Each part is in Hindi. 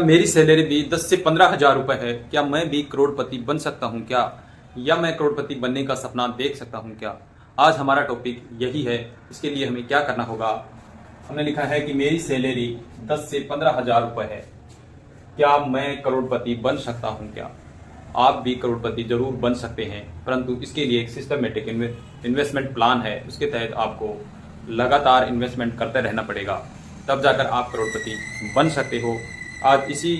मेरी सैलरी भी 10 से 15 हज़ार रुपये है, क्या मैं भी करोड़पति बन सकता हूँ क्या? या मैं करोड़पति बनने का सपना देख सकता हूँ क्या? आज हमारा टॉपिक यही है। इसके लिए हमें क्या करना होगा? हमने लिखा है कि मेरी सैलरी 10 से 15 हज़ार रुपये है, क्या मैं करोड़पति बन सकता हूँ क्या? आप भी करोड़पति जरूर बन सकते हैं, परंतु इसके लिए एक सिस्टमेटिक इन्वेस्टमेंट प्लान है। उसके तहत आपको लगातार इन्वेस्टमेंट करते रहना पड़ेगा, तब जाकर आप करोड़पति बन सकते हो। आज इसी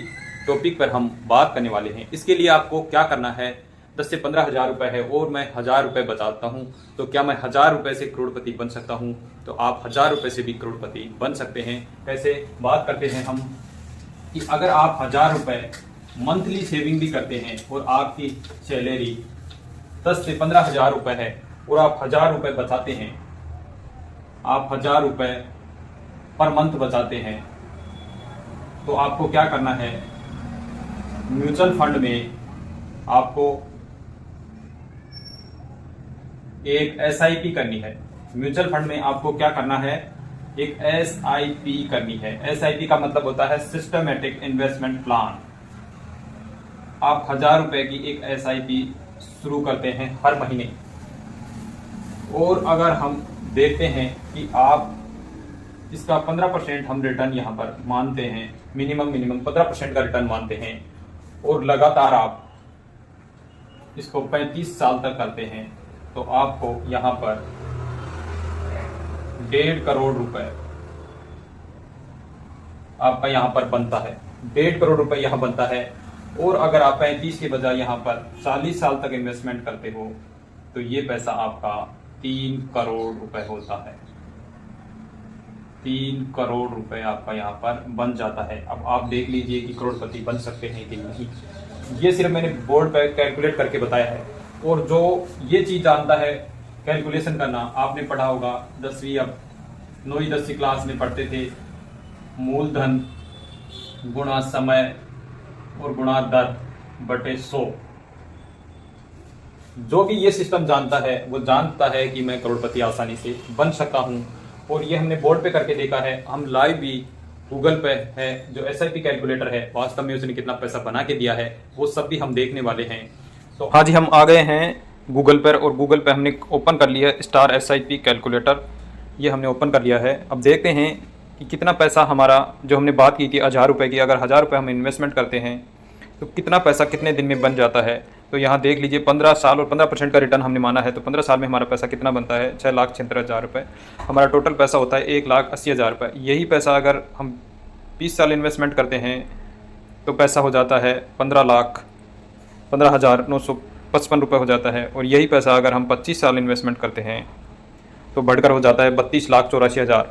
टॉपिक पर हम बात करने वाले हैं। इसके लिए आपको क्या करना है? 10 से 15 हज़ार रुपये है और मैं 1,000 रुपये बचाता हूँ, तो क्या मैं 1,000 रुपये से करोड़पति बन सकता हूँ? तो आप 1,000 रुपये से भी करोड़पति बन सकते हैं। कैसे? बात करते हैं हम कि अगर आप 1,000 रुपये मंथली सेविंग भी करते हैं और आपकी सैलरी 10 से 15 हज़ार रुपये है और आप 1,000 रुपये बचाते हैं, आप 1,000 रुपये पर मंथ बचाते हैं, तो आपको क्या करना है? म्यूचुअल फंड में आपको एक SIP करनी है। म्यूचुअल फंड में आपको क्या करना है? एक SIP करनी है। SIP का मतलब होता है सिस्टमेटिक इन्वेस्टमेंट प्लान। आप 1,000 रुपए की एक SIP शुरू करते हैं हर महीने, और अगर हम देखते हैं कि आप इसका 15% हम रिटर्न यहाँ पर मानते हैं, मिनिमम 15% का रिटर्न मानते हैं, और लगातार आप इसको 35 साल तक करते हैं, तो आपको यहाँ पर 1.5 करोड़ रुपए आपका यहाँ पर बनता है। 1.5 करोड़ रुपए यहाँ बनता है। और अगर आप 35 के बजाय यहाँ पर 40 साल तक इन्वेस्टमेंट करते हो, तो ये पैसा आपका 3 करोड़ रुपए होता है। 3 करोड़ रुपए आपका यहाँ पर बन जाता है। अब आप देख लीजिए कि करोड़पति बन सकते हैं कि नहीं। ये सिर्फ मैंने बोर्ड पर कैलकुलेट करके बताया है, और जो ये चीज़ जानता है कैलकुलेशन करना, आपने पढ़ा होगा 10वीं, अब 9वीं 10वीं क्लास में पढ़ते थे, मूलधन गुणा समय और गुणा दर बटे 100। जो भी ये सिस्टम जानता है वो जानता है कि मैं करोड़पति आसानी से बन सकता हूँ, और ये हमने बोर्ड पे करके देखा है। हम लाइव भी गूगल पे है जो SIP कैलकुलेटर है, वास्तव में उसने कितना पैसा बना के दिया है, वो सब भी हम देखने वाले हैं। तो हाँ जी, हम आ गए हैं गूगल पर, और गूगल पे हमने ओपन कर लिया है स्टार SIP कैलकुलेटर। ये हमने ओपन कर लिया है। अब देखते हैं कि कितना पैसा हमारा, जो हमने बात की थी 1,000 रुपये की, अगर 1,000 रुपये हम इन्वेस्टमेंट करते हैं तो कितना पैसा कितने दिन में बन जाता है। तो यहाँ देख लीजिए 15 साल और 15% का रिटर्न हमने माना है, तो 15 साल में हमारा पैसा कितना बनता है? 6,76,000 रुपये। हमारा टोटल पैसा होता है 1,80,000 रुपये। यही पैसा अगर हम 20 साल इन्वेस्टमेंट करते हैं तो पैसा हो जाता है 15,955 रुपये हो जाता है। और यही पैसा अगर हम 25 साल इन्वेस्टमेंट करते हैं तो बढ़कर हो जाता है 32,84,000।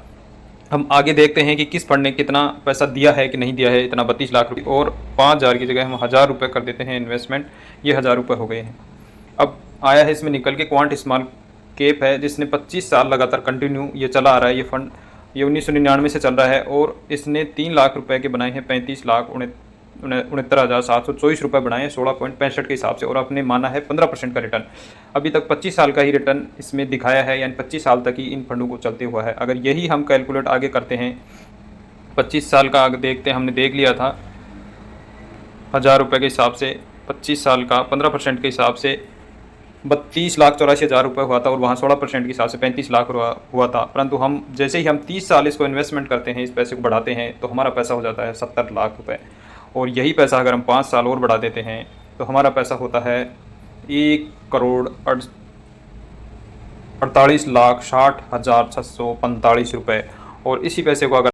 हम आगे देखते हैं कि किस फंड ने कितना पैसा दिया है कि नहीं दिया है इतना 32 लाख रुपये, और 5,000 की जगह हम 1,000 रुपये कर देते हैं इन्वेस्टमेंट। ये 1,000 रुपये हो गए हैं। अब आया है इसमें निकल के क्वांट स्मॉल कैप है, जिसने 25 साल लगातार कंटिन्यू ये चला आ रहा है। ये फंड ये 1999 से चल रहा है, और इसने 3 लाख रुपए के बनाए हैं 35,69,724 रुपये बनाए हैं 16.65 के हिसाब से, और आपने माना है 15% का रिटर्न। अभी तक 25 साल का ही रिटर्न इसमें दिखाया है, यानी 25 साल तक ही इन फंडों को चलते हुआ है। अगर यही हम कैलकुलेट आगे करते हैं 25 साल का, आगे देखते हैं, हमने देख लिया था 1,000 रुपये के हिसाब से 25 साल का 15% के हिसाब से 32,84,000 रुपये हुआ था, और वहाँ 16% के हिसाब से 35 लाख हुआ था। परंतु हम जैसे ही हम 30 साल इसको इन्वेस्टमेंट करते हैं, इस पैसे को बढ़ाते हैं, तो हमारा पैसा हो जाता है 70 लाख रुपये। और यही पैसा अगर हम 5 साल और बढ़ा देते हैं तो हमारा पैसा होता है 1,48,60,645 रुपये। और इसी पैसे को अगर